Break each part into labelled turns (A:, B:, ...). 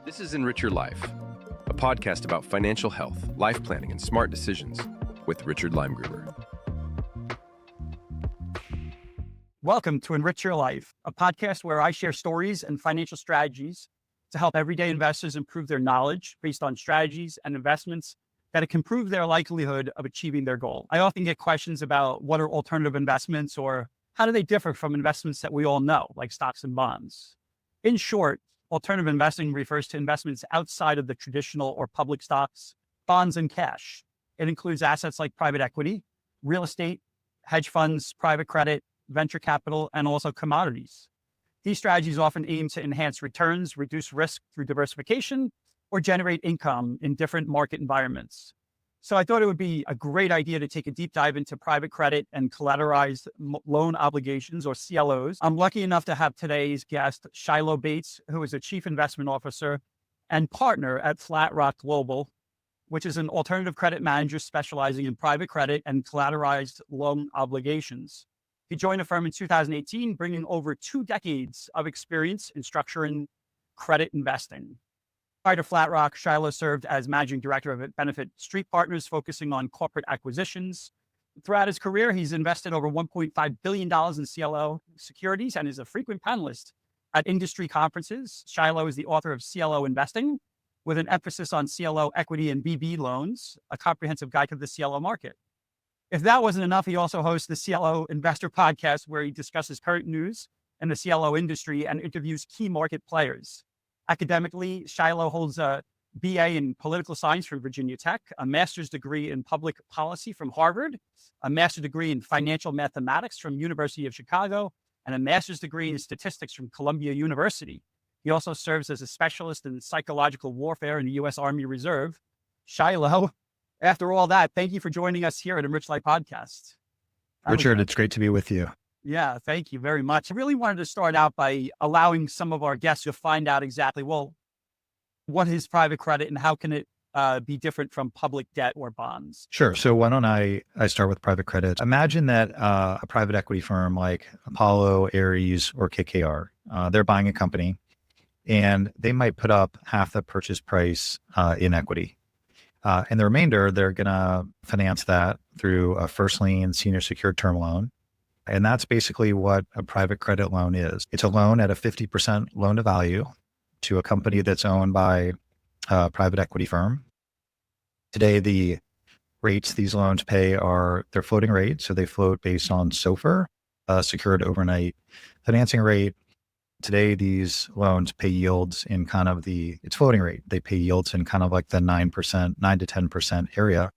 A: This is Enrich Your Life, a podcast about financial health, life planning, and smart decisions with Richard Limegruber.
B: Welcome to Enrich Your Life, a podcast where I share stories and financial strategies to help everyday investors improve their knowledge based on strategies and investments that can improve their likelihood of achieving their goal. I often get questions about what are alternative investments or how do they differ from investments that we all know, like stocks and bonds. In short, alternative investing refers to investments outside of the traditional or public stocks, bonds, and cash. It includes assets like private equity, real estate, hedge funds, private credit, venture capital, and also commodities. These strategies often aim to enhance returns, reduce risk through diversification, or generate income in different market environments. So I thought it would be a great idea to take a deep dive into private credit and collateralized loan obligations, or CLOs. I'm lucky enough to have today's guest, Shiloh Bates, who is a chief investment officer and partner at Flatrock Global, which is an alternative credit manager specializing in private credit and collateralized loan obligations. He joined the firm in 2018, bringing over 2 decades of experience in structuring credit investing. Prior to Flatrock, Shiloh served as managing director of Benefit Street Partners, focusing on corporate acquisitions. Throughout his career, he's invested over $1.5 billion in CLO securities and is a frequent panelist at industry conferences. Shiloh is the author of CLO Investing, with an emphasis on CLO equity and BB loans, a comprehensive guide to the CLO market. If that wasn't enough, he also hosts the CLO Investor Podcast, where he discusses current news in the CLO industry and interviews key market players. Academically, Shiloh holds a BA in political science from Virginia Tech, a master's degree in public policy from Harvard, a master's degree in financial mathematics from University of Chicago, and a master's degree in statistics from Columbia University. He also serves as a specialist in psychological warfare in the U.S. Army Reserve. Shiloh, after all that, thank you for joining us here at Enrich Life Podcast.
C: Richard, it's great to be with you.
B: Yeah, thank you very much. I really wanted to start out by allowing some of our guests to find out exactly, well, what is private credit and how can it be different from public debt or bonds?
C: Sure. So why don't I start with private credit? Imagine that a private equity firm like Apollo, Ares, or KKR, they're buying a company and they might put up half the purchase price in equity. And the remainder, they're going to finance that through a first lien senior secured term loan. And that's basically what a private credit loan is. It's a loan at a 50% loan to value to a company that's owned by a private equity firm. Today, the rates these loans pay they're floating rate. So they float based on SOFR, secured overnight financing rate. Today, these loans pay yields in kind of it's floating rate. They pay yields in kind of like the 9 to 10% area.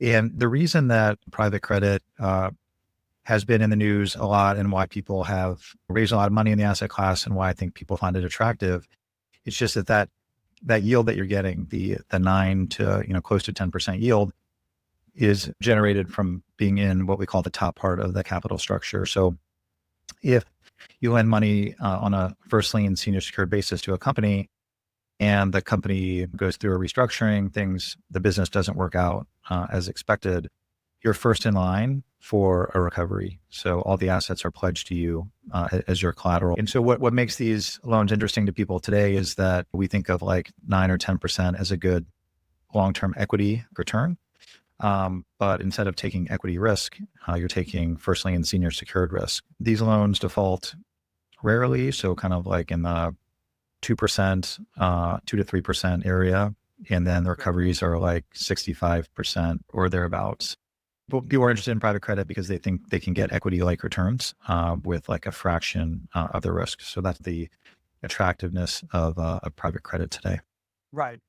C: And the reason that private credit has been in the news a lot and why people have raised a lot of money in the asset class and why I think people find it attractive, it's just that yield that you're getting, the 9 to close to 10% yield, is generated from being in what we call the top part of the capital structure. So if you lend money on a first lien senior secured basis to a company and the company goes through a restructuring, the business doesn't work out as expected, you're first in line for a recovery. So all the assets are pledged to you as your collateral. And so what makes these loans interesting to people today is that we think of like 9 or 10% as a good long-term equity return. But instead of taking equity risk, you're taking first lien senior secured risk. These loans default rarely, so kind of like in the 2%, 2 to 3% area. And then the recoveries are like 65% or thereabouts. People are interested in private credit because they think they can get equity-like returns with like a fraction of the risk. So that's the attractiveness of private credit today.
B: Right.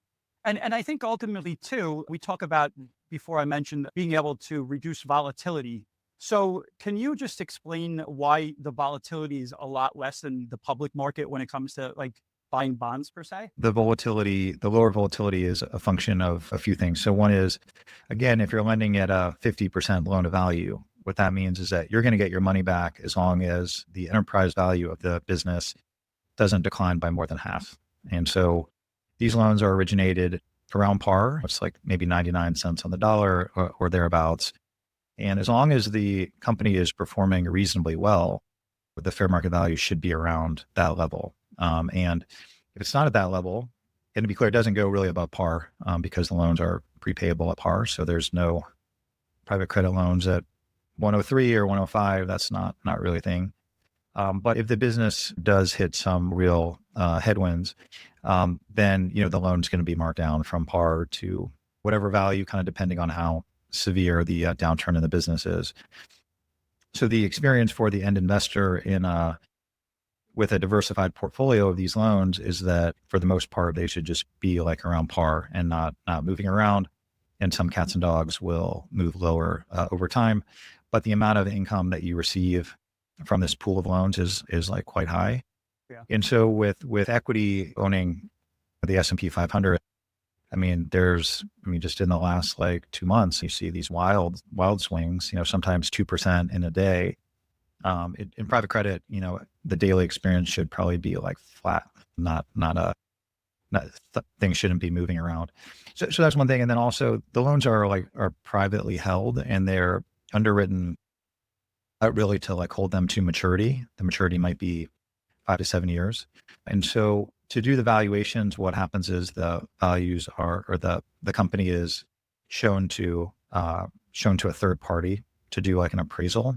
B: And I think ultimately too, we talk about, before I mentioned, being able to reduce volatility. So can you just explain why the volatility is a lot less than the public market when it comes to like buying bonds per se?
C: The lower volatility is a function of a few things. So one is, again, if you're lending at a 50% loan to value, what that means is that you're going to get your money back as long as the enterprise value of the business doesn't decline by more than half. And so these loans are originated around par. It's like maybe 99 cents on the dollar or thereabouts. And as long as the company is performing reasonably well, the fair market value should be around that level. And If it's not at that level, and to be clear, it doesn't go really above par because the loans are prepayable at par. So there's no private credit loans at 103 or 105. That's not really a thing. But if the business does hit some real headwinds, then the loan's going to be marked down from par to whatever value, kind of depending on how severe the downturn in the business is. So the experience for the end investor with a diversified portfolio of these loans is that for the most part, they should just be like around par and not moving around. And some cats and dogs will move lower over time. But the amount of income that you receive from this pool of loans is like quite high.
B: Yeah.
C: And so with equity owning the S&P 500, just in the last like 2 months, you see these wild swings, sometimes 2% in a day. In private credit, the daily experience should probably be like flat, things shouldn't be moving around. So that's one thing. And then also the loans are privately held and they're underwritten really to like hold them to maturity. The maturity might be 5 to 7 years. And so to do the valuations, what happens is the values the company is shown to a third party to do like an appraisal.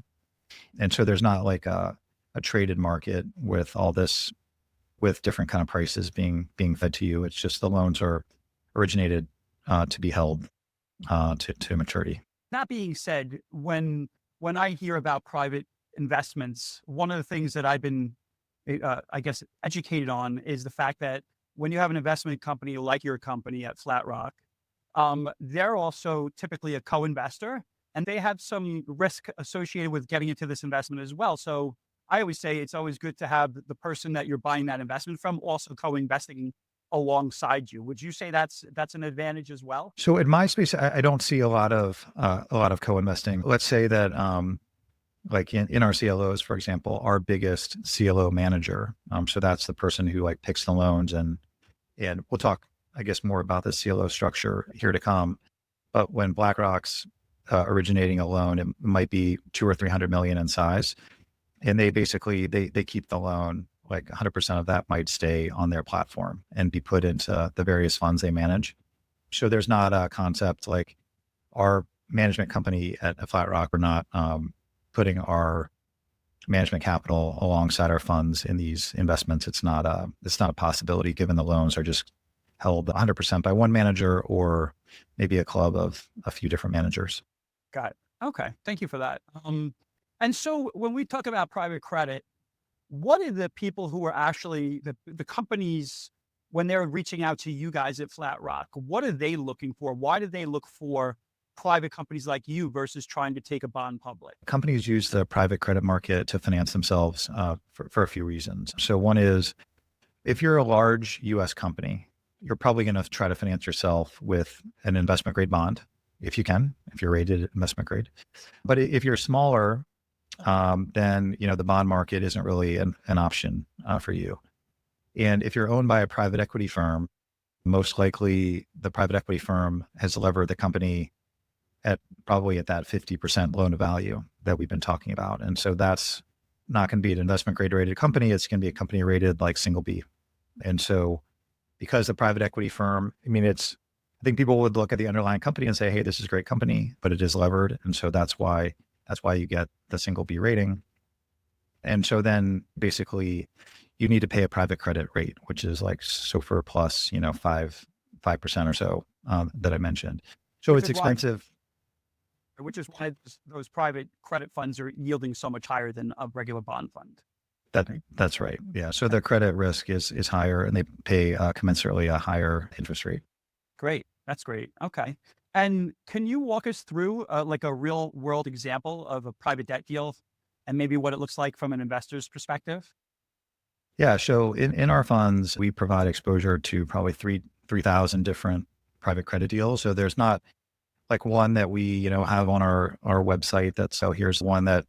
C: And so there's not like a traded market with all this, with different kind of prices being fed to you. It's just the loans are originated to be held to maturity.
B: That being said, when I hear about private investments, one of the things that I've been, educated on is the fact that when you have an investment company like your company at FlatRock, they're also typically a co-investor and they have some risk associated with getting into this investment as well. So I always say it's always good to have the person that you're buying that investment from also co-investing alongside you. Would you say that's an advantage as well?
C: So in my space, I don't see a lot of co-investing. Let's say that like in our CLOs, for example, our biggest CLO manager. So that's the person who like picks the loans and we'll talk, I guess, more about the CLO structure here to come. But when BlackRock's originating a loan, it might be 200 or 300 million in size. And they basically, they keep the loan, like 100% of that might stay on their platform and be put into the various funds they manage. So there's not a concept like our management company at FlatRock, we're not putting our management capital alongside our funds in these investments. It's not a possibility given the loans are just held 100% by one manager or maybe a club of a few different managers.
B: Got it. Okay. Thank you for that. And so when we talk about private credit, what are the people who are actually the companies when they're reaching out to you guys at FlatRock? What are they looking for? Why do they look for private companies like you versus trying to take a bond public?
C: Companies use the private credit market to finance themselves for a few reasons. So one is if you're a large US company, you're probably going to try to finance yourself with an investment grade bond if you can, if you're rated investment grade. But if you're smaller, then the bond market isn't really an option for you. And if you're owned by a private equity firm, most likely the private equity firm has levered the company probably at that 50% loan to value that we've been talking about. And so that's not going to be an investment grade rated company. It's going to be a company rated like single B. And so because the private equity firm, I think people would look at the underlying company and say, hey, this is a great company, but it is levered. And so that's why you get the single B rating. And so then basically you need to pay a private credit rate, which is like SOFR plus, 5% or so that I mentioned. So it's expensive.
B: Which is why those private credit funds are yielding so much higher than a regular bond fund.
C: That's right. Yeah. So the credit risk is higher and they pay commensurately a higher interest rate.
B: Great. That's great. Okay. And can you walk us through like a real world example of a private debt deal and maybe what it looks like from an investor's perspective?
C: Yeah. So in our funds, we provide exposure to probably 3,000 different private credit deals. So there's not like one that we, have on our website here's one that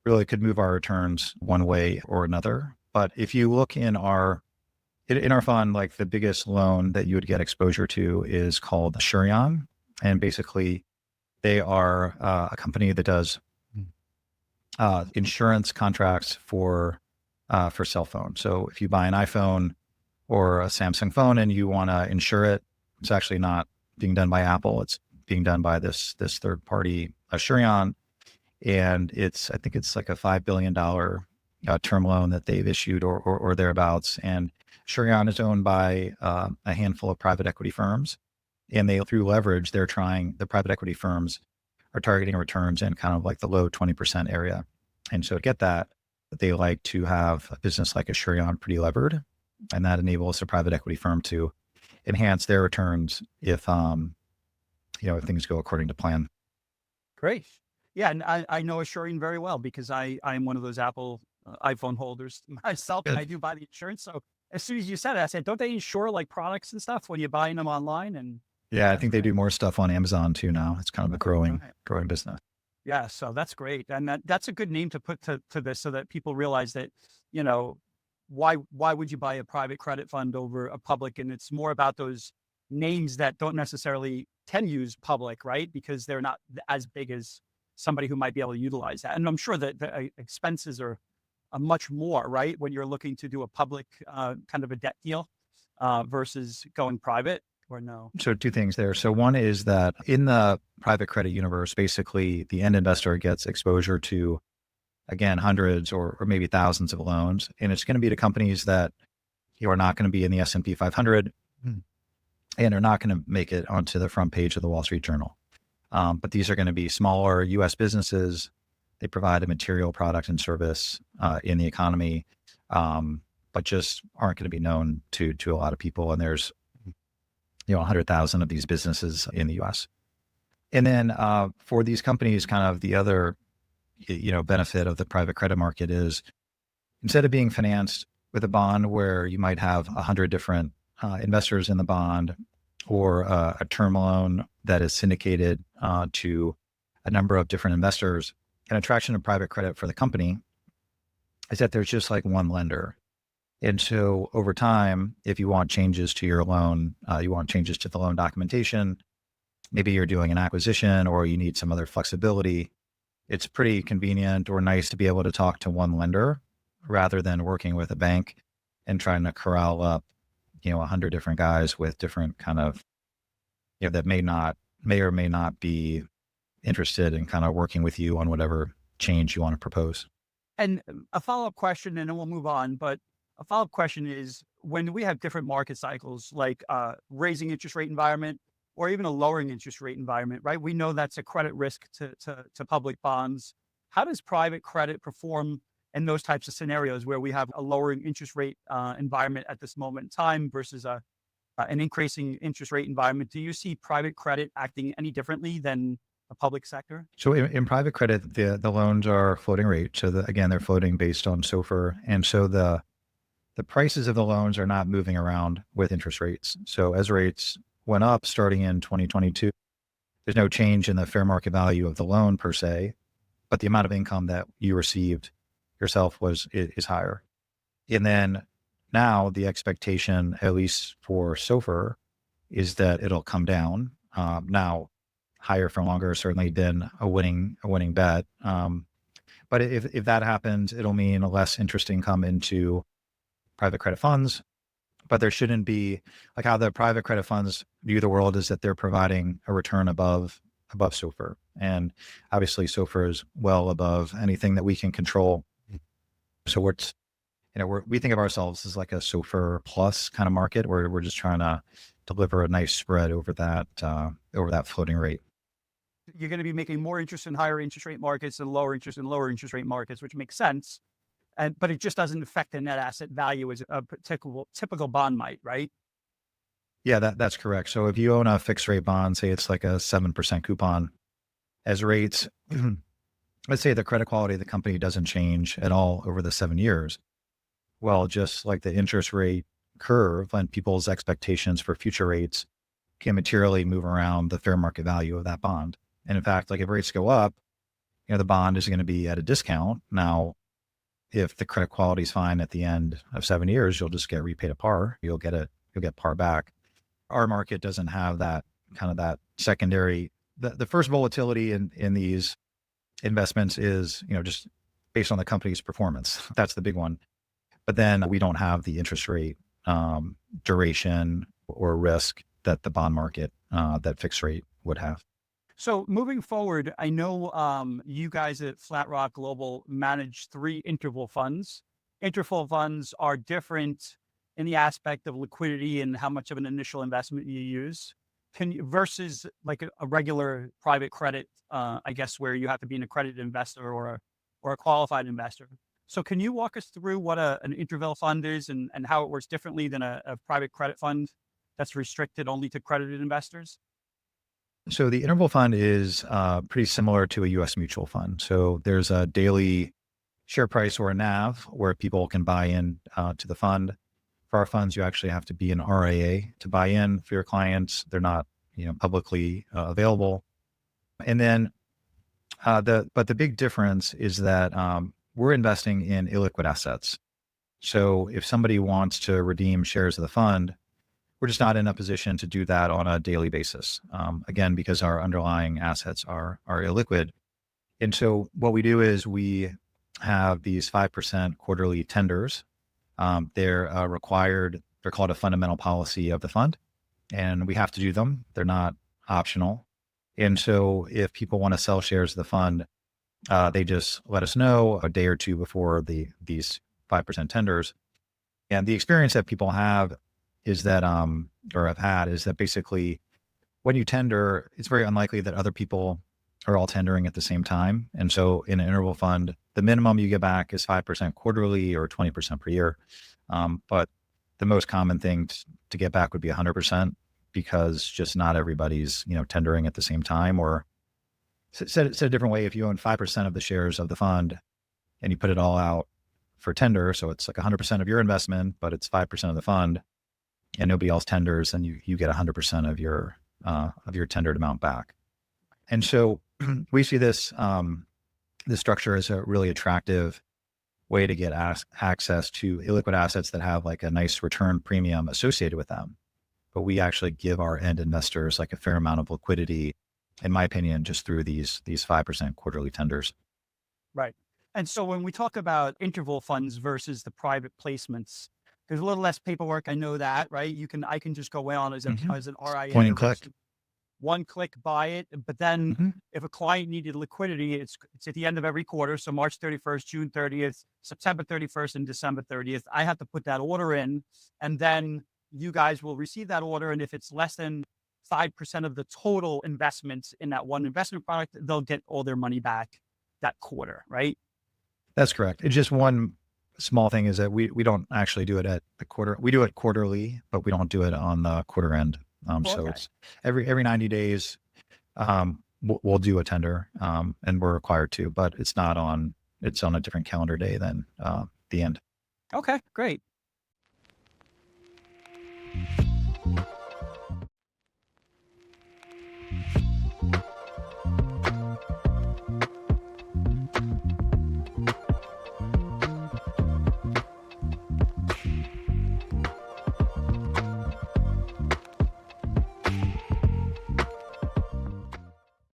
C: really could move our returns one way or another. But if you look in our fund, like the biggest loan that you would get exposure to is called Shurion. And basically they are a company that does insurance contracts for cell phones. So if you buy an iPhone, or a Samsung phone and you want to insure it, it's actually not being done by Apple. It's being done by this third party, Shiloh. And I think it's like a $5 billion term loan that they've issued or thereabouts. And Shiloh is owned by a handful of private equity firms. And through leverage, the private equity firms are targeting returns in kind of like the low 20% area. And so to get that, they like to have a business like a Shiloh pretty levered. And that enables a private equity firm to enhance their returns if things go according to plan.
B: Great. Yeah, and I know Assuring very well because I'm one of those Apple iPhone holders myself, and
C: Good.
B: I do buy the insurance. So as soon as you said it, I said, don't they insure like products and stuff when you're buying them online? And
C: Yeah, I
B: that's
C: think they
B: right.
C: do more stuff on Amazon too now. It's kind of a growing business.
B: Yeah, so that's great, and that's a good name to put to this, so that people realize that, you know, why would you buy a private credit fund over a public? And it's more about those names that don't necessarily can use public, right? Because they're not as big as somebody who might be able to utilize that. And I'm sure that the expenses are much more, right, when you're looking to do a public kind of a debt deal versus going private, or no?
C: So two things there. So one is that in the private credit universe, basically the end investor gets exposure to, again, hundreds or maybe thousands of loans. And it's going to be to companies that are not going to be in the S&P 500 and are not going to make it onto the front page of the Wall Street Journal. But these are going to be smaller U.S. businesses. They provide a material product and service in the economy, but just aren't going to be known to a lot of people. And there's 100,000 of these businesses in the U.S. And then for these companies, kind of the other benefit of the private credit market is instead of being financed with a bond where you might have 100 different investors in the bond, or a term loan that is syndicated to a number of different investors, an attraction of private credit for the company is that there's just like one lender. And so over time, if you want changes to your loan, you want changes to the loan documentation, maybe you're doing an acquisition or you need some other flexibility, it's pretty convenient or nice to be able to talk to one lender rather than working with a bank and trying to corral up 100 different guys with different kind of, that may or may not be interested in kind of working with you on whatever change you want to propose.
B: And a follow-up question, and then we'll move on. But a follow-up question is, when we have different market cycles, like raising interest rate environment or even a lowering interest rate environment, right? We know that's a credit risk to public bonds. How does private credit perform in those types of scenarios where we have a lowering interest rate environment at this moment in time versus an increasing interest rate environment? Do you see private credit acting any differently than a public sector?
C: So in private credit, the loans are floating rate. So again, they're floating based on SOFR. And so the prices of the loans are not moving around with interest rates. So as rates went up starting in 2022, there's no change in the fair market value of the loan per se, but the amount of income that you received yourself is higher. And then now the expectation, at least for SOFR, is that it'll come down. Now, higher for longer has certainly been a winning bet. But if that happens, it'll mean a less interest income into private credit funds. But there shouldn't be, like how the private credit funds view the world, is that they're providing a return above SOFR. And obviously SOFR is well above anything that we can control. So we think of ourselves as like a SOFR plus kind of market, where we're just trying to deliver a nice spread over that floating rate.
B: You're going to be making more interest in higher interest rate markets and lower interest in lower interest rate markets, which makes sense. But it just doesn't affect the net asset value as a typical bond might, right?
C: Yeah, that's correct. So if you own a fixed rate bond, say it's like a 7% coupon, as rates, let's say the credit quality of the company doesn't change at all over the 7 years. Well, just like the interest rate curve and people's expectations for future rates can materially move around the fair market value of that bond. And in fact, like if rates go up, the bond is going to be at a discount. Now, if the credit quality is fine at the end of 7 years, you'll just get repaid at par. You'll get par back. Our market doesn't have that kind of that secondary. The first volatility in these investments is, just based on the company's performance. That's the big one. But then we don't have the interest rate duration or risk that the bond market, that fixed rate would have.
B: So moving forward, I know you guys at Flat Rock Global manage 3 interval funds. Interval funds are different in the aspect of liquidity and how much of an initial investment you use versus like a regular private credit, I guess, where you have to be an accredited investor or a qualified investor. So can you walk us through what an interval fund is and how it works differently than a private credit fund that's restricted only to accredited investors?
C: So the interval fund is pretty similar to a U.S. mutual fund. So there's a daily share price or a NAV where people can buy in to the fund. For our funds, you actually have to be an RIA to buy in. For your clients, they're not, publicly available. And then but the big difference is that we're investing in illiquid assets. So if somebody wants to redeem shares of the fund, we're just not in a position to do that on a daily basis. Again, because our underlying assets are illiquid. And so what we do is we have these 5% quarterly tenders. They're required, they're called a fundamental policy of the fund, and we have to do them. They're not optional. And so if people want to sell shares of the fund, they just let us know a day or two before these 5% tenders. And the experience that people have is that, or have had, is that basically when you tender, it's very unlikely that other people are all tendering at the same time. And so in an interval fund, the minimum you get back is 5% quarterly or 20% per year. But the most common thing to get back would be 100% because just not everybody's, tendering at the same time. Or said a different way, if you own 5% of the shares of the fund and you put it all out for tender, so it's like 100% of your investment, but it's 5% of the fund, and nobody else tenders, and you get 100% of your tendered amount back. And so we see this structure as a really attractive way to get access to illiquid assets that have like a nice return premium associated with them. But we actually give our end investors like a fair amount of liquidity, in my opinion, just through these 5% quarterly tenders.
B: Right. And so when we talk about interval funds versus the private placements, there's a little less paperwork. I know that, right? I can just go on as an RIA.
C: Point and click.
B: One click, buy it. But then if a client needed liquidity, it's at the end of every quarter. So March 31st, June 30th, September 31st, and December 30th. I have to put that order in, and then you guys will receive that order. And if it's less than 5% of the total investments in that one investment product, they'll get all their money back that quarter, right?
C: That's correct. It's just one small thing is that we don't actually do it at the quarter. We do it quarterly, but we don't do it on the quarter end. So it's every 90 days, we'll do a tender, and we're required to, but it's on a different calendar day than the end.
B: Okay, great.